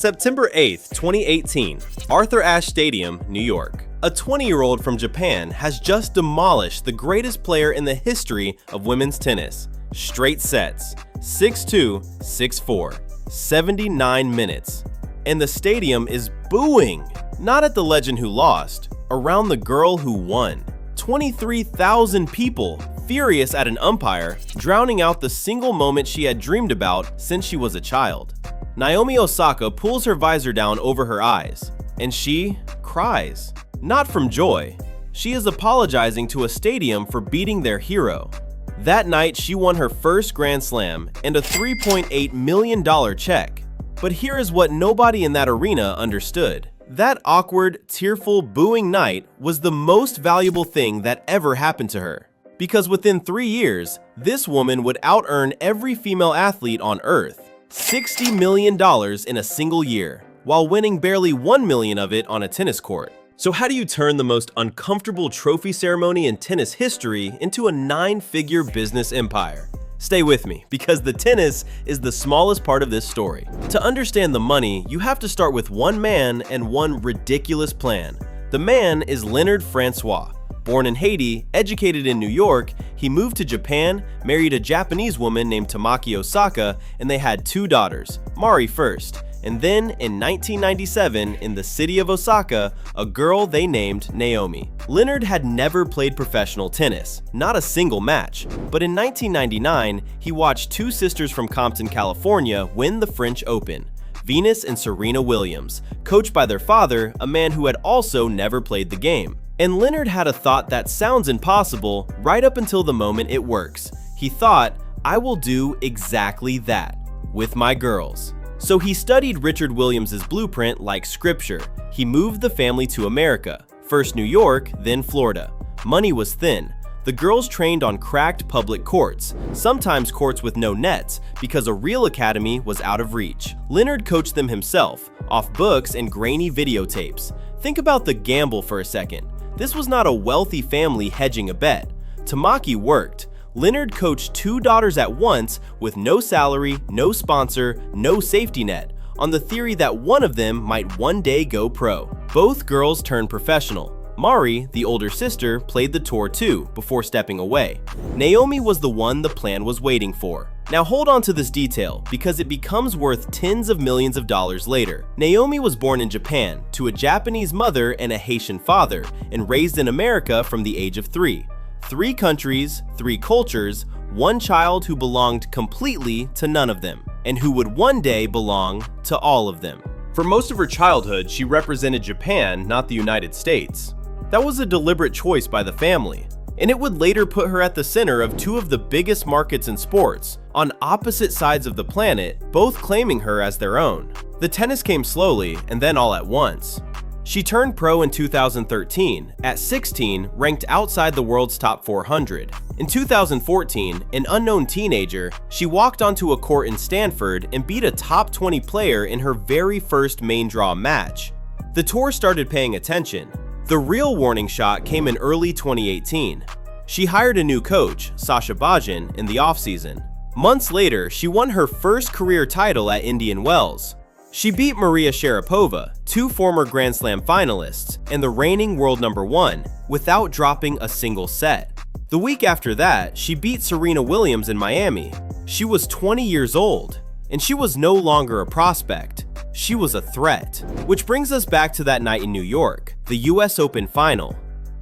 September 8th, 2018, Arthur Ashe Stadium, New York. A 20-year-old from Japan has just demolished the greatest player in the history of women's tennis. Straight sets, 6-2, 6-4, 79 minutes. And the stadium is booing, not at the legend who lost, around the girl who won. 23,000 people, furious at an umpire, drowning out the single moment she had dreamed about since she was a child. Naomi Osaka pulls her visor down over her eyes, and she cries. Not from joy. She is apologizing to a stadium for beating their hero. That night, she won her first Grand Slam and a $3.8 million check. But here is what nobody in that arena understood. That awkward, tearful, booing night was the most valuable thing that ever happened to her. Because within 3 years, this woman would out-earn every female athlete on Earth. $60 million in a single year, while winning barely $1 million of it on a tennis court. So how do you turn the most uncomfortable trophy ceremony in tennis history into a 9-figure business empire? Stay with me, because the tennis is the smallest part of this story. To understand the money, you have to start with one man and one ridiculous plan. The man is Leonard Francois. Born in Haiti, educated in New York, he moved to Japan, married a Japanese woman named Tamaki Osaka, and they had 2 daughters, Mari first, and then in 1997, in the city of Osaka, a girl they named Naomi. Leonard had never played professional tennis, not a single match, but in 1999, he watched 2 sisters from Compton, California win the French Open, Venus and Serena Williams, coached by their father, a man who had also never played the game. And Leonard had a thought that sounds impossible right up until the moment it works. He thought, I will do exactly that with my girls. So he studied Richard Williams' blueprint like scripture. He moved the family to America, first New York, then Florida. Money was thin. The girls trained on cracked public courts, sometimes courts with no nets, because a real academy was out of reach. Leonard coached them himself, off books and grainy videotapes. Think about the gamble for a second. This was not a wealthy family hedging a bet. Tamaki worked. Leonard coached 2 daughters at once with no salary, no sponsor, no safety net, on the theory that one of them might one day go pro. Both girls turned professional. Mari, the older sister, played the tour too before stepping away. Naomi was the one the plan was waiting for. Now hold on to this detail because it becomes worth tens of millions of dollars later. Naomi was born in Japan to a Japanese mother and a Haitian father and raised in America from the age of 3. 3 countries, 3 cultures, 1 child who belonged completely to none of them and who would one day belong to all of them. For most of her childhood, she represented Japan, not the United States. That was a deliberate choice by the family, and it would later put her at the center of 2 of the biggest markets in sports, on opposite sides of the planet, both claiming her as their own. The tennis came slowly and then all at once. She turned pro in 2013, at 16, ranked outside the world's top 400. In 2014, an unknown teenager, she walked onto a court in Stanford and beat a top 20 player in her very first main draw match. The tour started paying attention. The real warning shot came in early 2018. She hired a new coach, Sasha Bajin, in the offseason. Months later, she won her first career title at Indian Wells. She beat Maria Sharapova, 2 former Grand Slam finalists, and the reigning world #1, without dropping a single set. The week after that, she beat Serena Williams in Miami. She was 20 years old, and she was no longer a prospect. She was a threat. Which brings us back to that night in New York, the US Open final.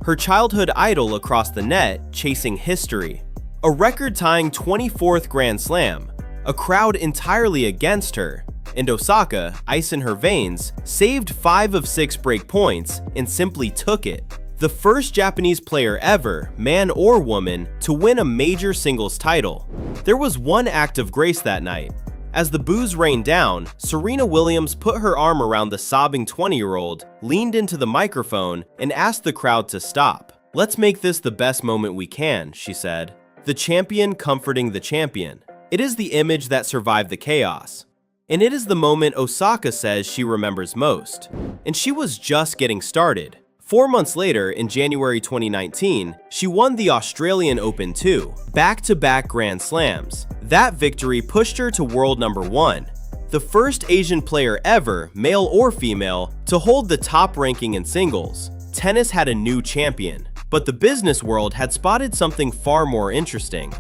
Her childhood idol across the net chasing history. A record-tying 24th Grand Slam. A crowd entirely against her. And Osaka, ice in her veins, saved 5 of 6 break points and simply took it. The first Japanese player ever, man or woman, to win a major singles title. There was one act of grace that night. As the boos rained down, Serena Williams put her arm around the sobbing 20-year-old, leaned into the microphone, and asked the crowd to stop. "Let's make this the best moment we can," she said. The champion comforting the champion. It is the image that survived the chaos. And it is the moment Osaka says she remembers most. And she was just getting started. 4 months later, in January 2019, she won the Australian Open too, back-to-back Grand Slams. That victory pushed her to world #1. the first Asian player ever, male or female, to hold the top ranking in singles. Tennis had a new champion, but the business world had spotted something far more interesting.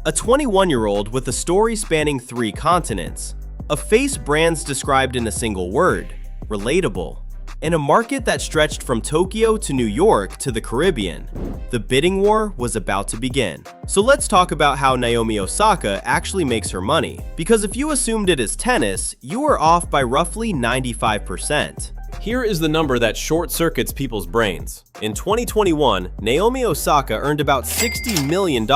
A 21-year-old with a story spanning 3 continents, a face brands described in a single word, relatable. In a market that stretched from Tokyo to New York to the Caribbean, the bidding war was about to begin. So let's talk about how Naomi Osaka actually makes her money, because if you assumed it is tennis, you are off by roughly 95%. Here is the number that short-circuits people's brains. In 2021, Naomi Osaka earned about $60 million.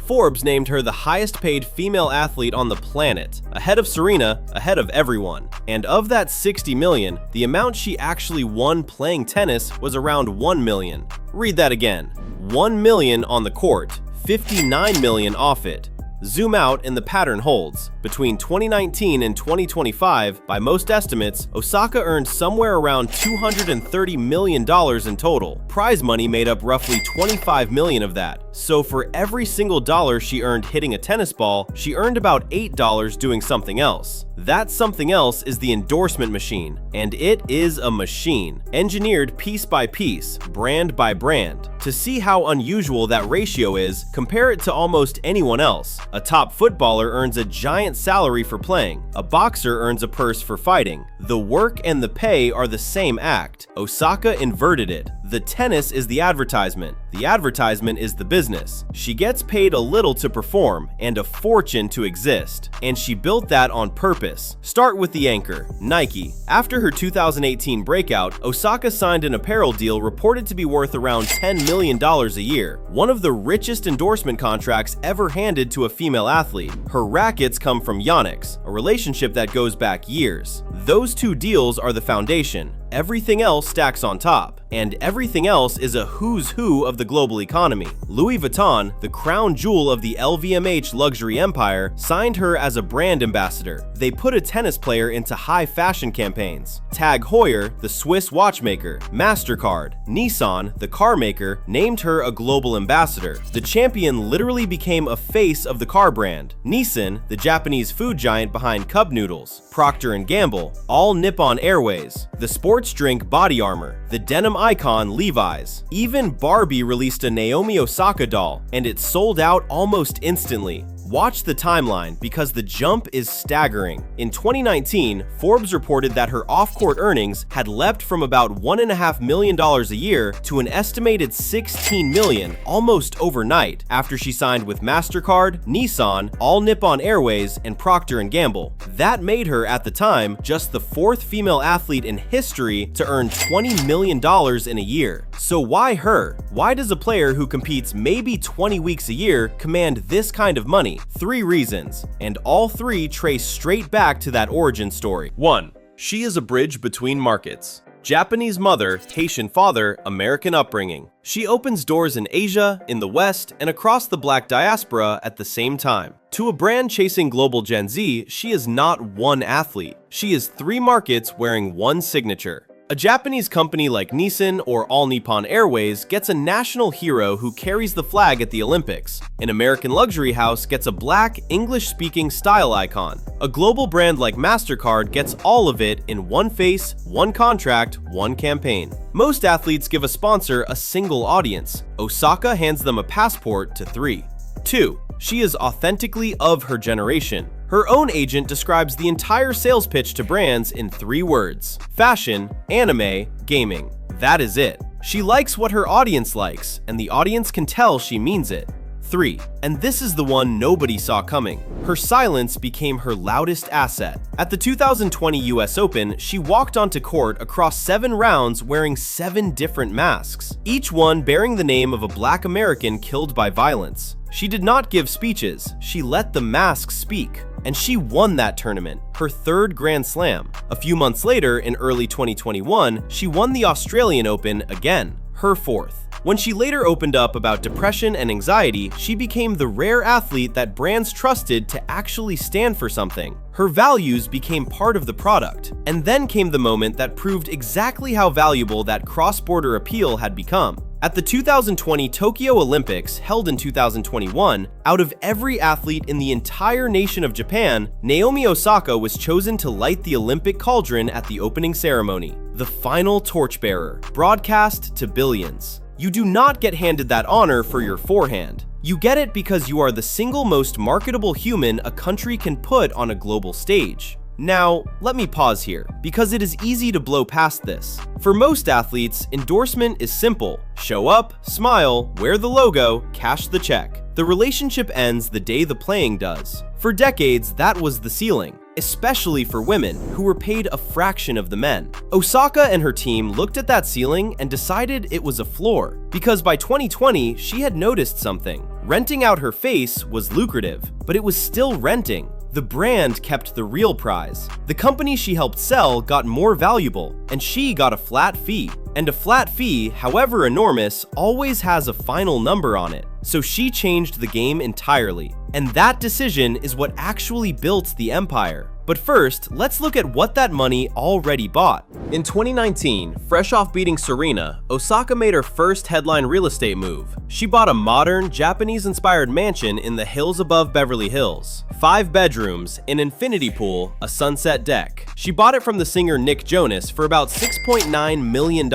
Forbes named her the highest-paid female athlete on the planet, ahead of Serena, ahead of everyone. And of that $60 million, the amount she actually won playing tennis was around $1 million. Read that again. $1 million on the court, $59 million off it. Zoom out and the pattern holds. Between 2019 and 2025, by most estimates, Osaka earned somewhere around $230 million in total. Prize money made up roughly $25 million of that. So for every single dollar she earned hitting a tennis ball, she earned about $8 doing something else. That something else is the endorsement machine, and it is a machine, engineered piece by piece, brand by brand. To see how unusual that ratio is, compare it to almost anyone else. A top footballer earns a giant salary for playing. A boxer earns a purse for fighting. The work and the pay are the same act. Osaka inverted it. The tennis is the advertisement. The advertisement is the business. She gets paid a little to perform and a fortune to exist. And she built that on purpose. Start with the anchor, Nike. After her 2018 breakout, Osaka signed an apparel deal reported to be worth around $10 million a year. One of the richest endorsement contracts ever handed to a female athlete. Her rackets come from Yonex, a relationship that goes back years. Those 2 deals are the foundation. Everything else stacks on top, and everything else is a who's who of the global economy. Louis Vuitton, the crown jewel of the LVMH luxury empire, signed her as a brand ambassador. They put a tennis player into high fashion campaigns. Tag Heuer, the Swiss watchmaker, MasterCard, Nissan, the car maker, named her a global ambassador. The champion literally became a face of the car brand. Nissan, the Japanese food giant behind Cup Noodles, Procter & Gamble, All Nippon Airways, the sports drink Body Armor, the denim icon Levi's. Even Barbie released a Naomi Osaka doll, and it sold out almost instantly. Watch the timeline because the jump is staggering. In 2019, Forbes reported that her off-court earnings had leapt from about $1.5 million a year to an estimated $16 million almost overnight after she signed with MasterCard, Nissan, All Nippon Airways, and Procter & Gamble. That made her, at the time, just the 4th female athlete in history to earn $20 million in a year. So why her? Why does a player who competes maybe 20 weeks a year command this kind of money? 3 reasons, and all 3 trace straight back to that origin story. 1. She is a bridge between markets. Japanese mother, Haitian father, American upbringing. She opens doors in Asia, in the West, and across the Black diaspora at the same time. To a brand chasing global Gen Z, she is not one athlete. She is 3 markets wearing one signature. A Japanese company like Nissan or All Nippon Airways gets a national hero who carries the flag at the Olympics. An American luxury house gets a black, English-speaking style icon. A global brand like MasterCard gets all of it in one face, one contract, one campaign. Most athletes give a sponsor a single audience. Osaka hands them a passport to 3. 2. She is authentically of her generation. Her own agent describes the entire sales pitch to brands in 3 words: fashion, anime, gaming. That is it. She likes what her audience likes, and the audience can tell she means it. 3. And this is the one nobody saw coming. Her silence became her loudest asset. At the 2020 US Open, she walked onto court across 7 rounds wearing 7 different masks, each one bearing the name of a Black American killed by violence. She did not give speeches, she let the masks speak. And she won that tournament, her 3rd Grand Slam. A few months later, in early 2021, she won the Australian Open again, her 4th. When she later opened up about depression and anxiety, she became the rare athlete that brands trusted to actually stand for something. Her values became part of the product. And then came the moment that proved exactly how valuable that cross-border appeal had become. At the 2020 Tokyo Olympics, held in 2021, out of every athlete in the entire nation of Japan, Naomi Osaka was chosen to light the Olympic cauldron at the opening ceremony, the final torchbearer, broadcast to billions. You do not get handed that honor for your forehand. You get it because you are the single most marketable human a country can put on a global stage. Now, let me pause here, because it is easy to blow past this. For most athletes, endorsement is simple. Show up, smile, wear the logo, cash the check. The relationship ends the day the playing does. For decades, that was the ceiling, especially for women, who were paid a fraction of the men. Osaka and her team looked at that ceiling and decided it was a floor, because by 2020, she had noticed something. Renting out her face was lucrative, but it was still renting. The brand kept the real prize. The company she helped sell got more valuable, and she got a flat fee. And a flat fee, however enormous, always has a final number on it. So she changed the game entirely. And that decision is what actually built the empire. But first, let's look at what that money already bought. In 2019, fresh off beating Serena, Osaka made her first headline real estate move. She bought a modern, Japanese-inspired mansion in the hills above Beverly Hills. 5 bedrooms, an infinity pool, a sunset deck. She bought it from the singer Nick Jonas for about $6.9 million.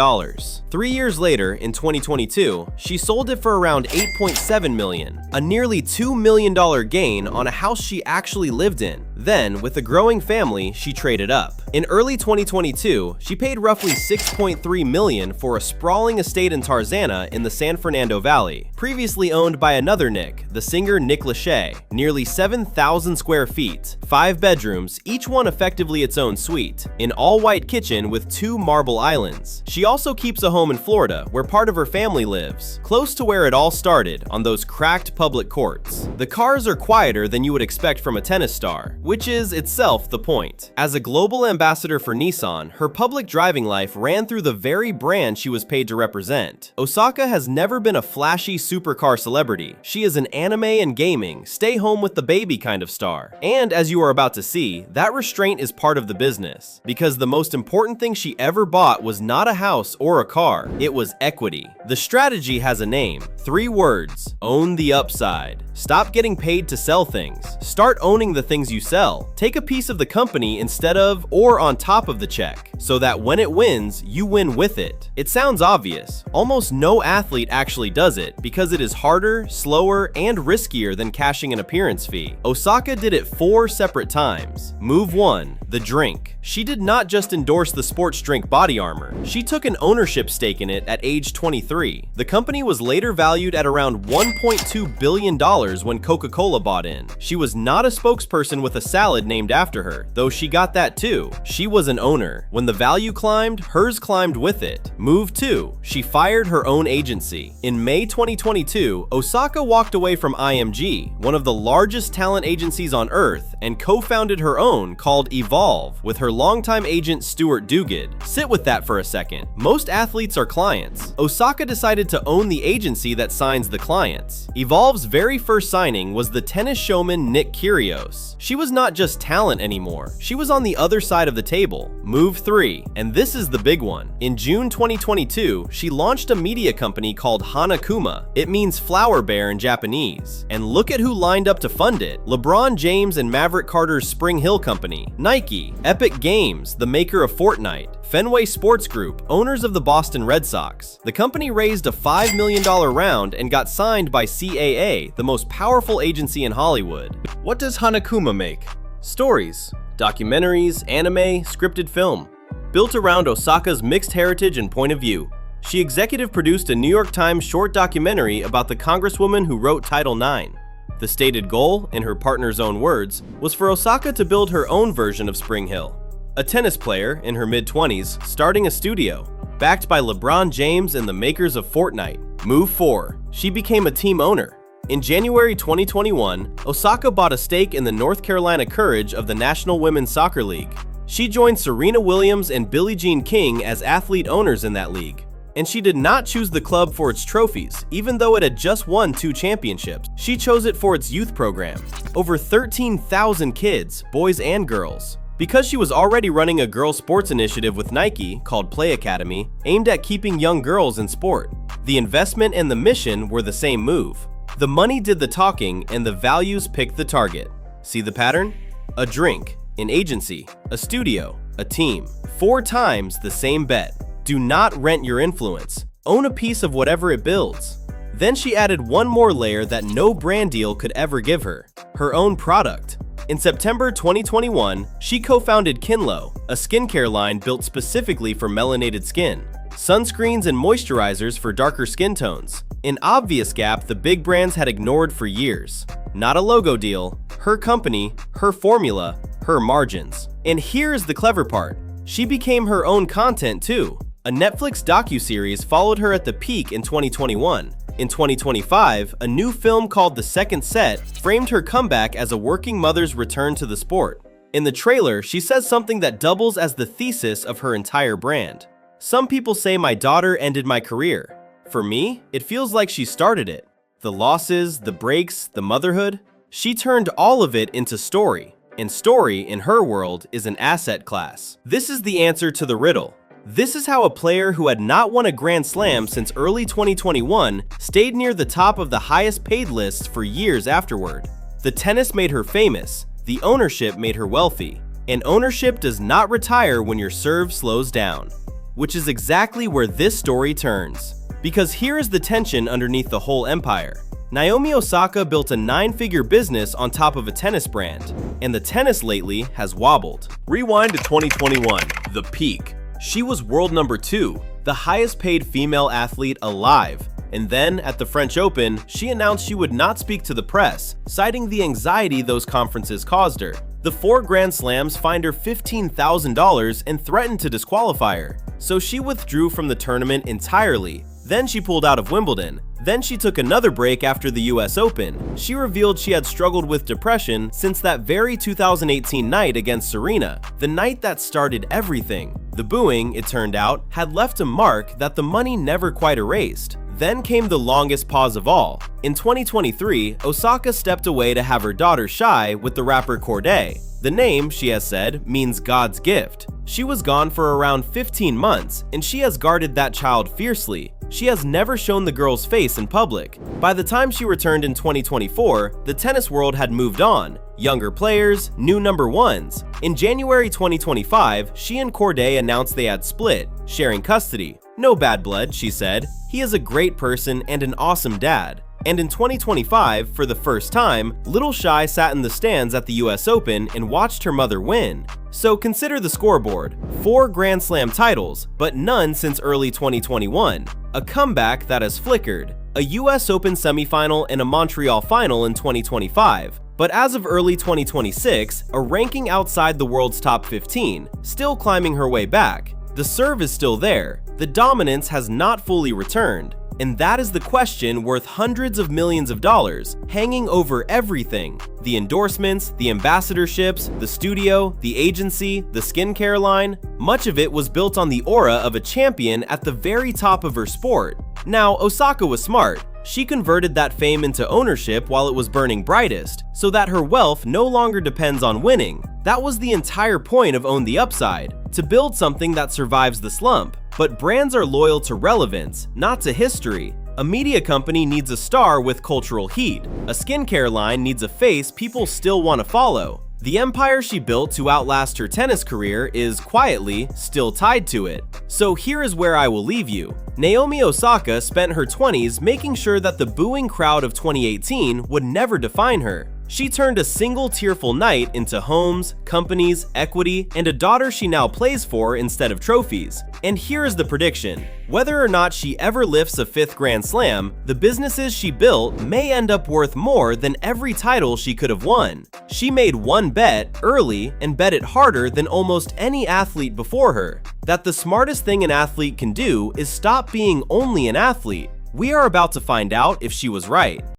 3 years later, in 2022, she sold it for around $8.7 million, a nearly $2 million gain on a house she actually lived in. Then, with a growing family, she traded up. In early 2022, she paid roughly $6.3 million for a sprawling estate in Tarzana in the San Fernando Valley, previously owned by another Nick, the singer Nick Lachey. Nearly 7,000 square feet, 5 bedrooms, each one effectively its own suite, an all-white kitchen with 2 marble islands. She also keeps a home in Florida, where part of her family lives, close to where it all started, on those cracked public courts. The cars are quieter than you would expect from a tennis star, which is itself the point. As a global ambassador for Nissan, her public driving life ran through the very brand she was paid to represent. Osaka has never been a flashy supercar celebrity. She is an anime and gaming, stay home with the baby kind of star. And as you are about to see, that restraint is part of the business, because the most important thing she ever bought was not a house or a car, it was equity. The strategy has a name, 3 words: own the upside. Stop getting paid to sell things. Start owning the things you sell. Take a piece of the company instead of or on top of the check, so that when it wins, you win with it. It sounds obvious. Almost no athlete actually does it because it is harder, slower, and riskier than cashing an appearance fee. Osaka did it 4 separate times. Move 1, the drink. She did not just endorse the sports drink Body Armor. She took an ownership stake in it at age 23. The company was later valued at around $1.2 billion when Coca-Cola bought in. She was not a spokesperson with a salad named after her, though she got that too. She was an owner. When the value climbed, hers climbed with it. Move 2, she fired her own agency. In May 2022, Osaka walked away from IMG, one of the largest talent agencies on earth, and co-founded her own called Evolve with her longtime agent Stuart Duguid. Sit with that for a second. Most athletes are clients. Osaka decided to own the agency that signs the clients. Evolve's very first signing was the tennis showman Nick Kyrgios. She was not just talent anymore. She was on the other side of the table. Move 3, and this is the big one. In June 2022, she launched a media company called Hanakuma. It means flower bear in Japanese. And look at who lined up to fund it. LeBron James and Maverick Carter's Spring Hill Company, Nike, Epic Games, the maker of Fortnite, Fenway Sports Group, owners of the Boston Red Sox. The company raised a $5 million round and got signed by CAA, the most powerful agency in Hollywood. What does Hanakuma make? Stories, documentaries, anime, scripted film. Built around Osaka's mixed heritage and point of view. She executive produced a New York Times short documentary about the congresswoman who wrote Title IX. The stated goal, in her partner's own words, was for Osaka to build her own version of Spring Hill. A tennis player in her mid-20s starting a studio, backed by LeBron James and the makers of Fortnite. Move 4, she became a team owner. In January 2021, Osaka bought a stake in the North Carolina Courage of the National Women's Soccer League. She joined Serena Williams and Billie Jean King as athlete owners in that league. And she did not choose the club for its trophies, even though it had just won 2 championships. She chose it for its youth program. Over 13,000 kids, boys and girls, Because she was already running a girls' sports initiative with Nike called Play Academy, aimed at keeping young girls in sport. The investment and the mission were the same move. The money did the talking and the values picked the target. See the pattern? A drink, an agency, a studio, a team. 4 times the same bet. Do not rent your influence. Own a piece of whatever it builds. Then she added one more layer that no brand deal could ever give her: her own product. In September 2021, she co-founded Kinlo, a skincare line built specifically for melanated skin. Sunscreens and moisturizers for darker skin tones. An obvious gap the big brands had ignored for years. Not a logo deal, her company, her formula, her margins. And here's the clever part. She became her own content too. A Netflix docuseries followed her at the peak in 2021. In 2025, a new film called The Second Set framed her comeback as a working mother's return to the sport. In the trailer, she says something that doubles as the thesis of her entire brand. Some people say my daughter ended my career. For me, it feels like she started it. The losses, the breaks, the motherhood. She turned all of it into story. And story, in her world, is an asset class. This is the answer to the riddle. This is how a player who had not won a Grand Slam since early 2021 stayed near the top of the highest paid lists for years afterward. The tennis made her famous, the ownership made her wealthy. And ownership does not retire when your serve slows down. Which is exactly where this story turns. Because here is the tension underneath the whole empire. Naomi Osaka built a 9-figure business on top of a tennis brand, and the tennis lately has wobbled. Rewind to 2021, the peak. She was world number 2, the highest paid female athlete alive. And then, at the French Open, she announced she would not speak to the press, citing the anxiety those conferences caused her. The 4 Grand Slams fined her $15,000 and threatened to disqualify her, so she withdrew from the tournament entirely. Then she pulled out of Wimbledon. Then she took another break after the US Open. She revealed she had struggled with depression since that very 2018 night against Serena, the night that started everything. The booing, it turned out, had left a mark that the money never quite erased. Then came the longest pause of all. In 2023, Osaka stepped away to have her daughter Shy with the rapper Cordae. The name, she has said, means God's gift. She was gone for around 15 months, and she has guarded that child fiercely. She has never shown the girl's face in public. By the time she returned in 2024, the tennis world had moved on. Younger players, new number ones. In January 2025, she and Cordae announced they had split, sharing custody. No bad blood, she said. He is a great person and an awesome dad. And in 2025, for the first time, little Shy sat in the stands at the US Open and watched her mother win. So consider the scoreboard. 4 Grand Slam titles, but none since early 2021. A comeback that has flickered. A US Open semifinal and a Montreal final in 2025. But as of early 2026, a ranking outside the world's top 15, still climbing her way back. The serve is still there. The dominance has not fully returned. And that is the question worth hundreds of millions of dollars, hanging over everything. The endorsements, the ambassadorships, the studio, the agency, the skincare line. Much of it was built on the aura of a champion at the very top of her sport. Now, Osaka was smart. She converted that fame into ownership while it was burning brightest, so that her wealth no longer depends on winning. That was the entire point of Own the Upside, to build something that survives the slump. But brands are loyal to relevance, not to history. A media company needs a star with cultural heat. A skincare line needs a face people still want to follow. The empire she built to outlast her tennis career is, quietly, still tied to it. So here is where I will leave you. Naomi Osaka spent her 20s making sure that the booing crowd of 2018 would never define her. She turned a single tearful night into homes, companies, equity, and a daughter she now plays for instead of trophies. And here is the prediction. Whether or not she ever lifts a 5th Grand Slam, the businesses she built may end up worth more than every title she could have won. She made one bet early and bet it harder than almost any athlete before her. That the smartest thing an athlete can do is stop being only an athlete. We are about to find out if she was right.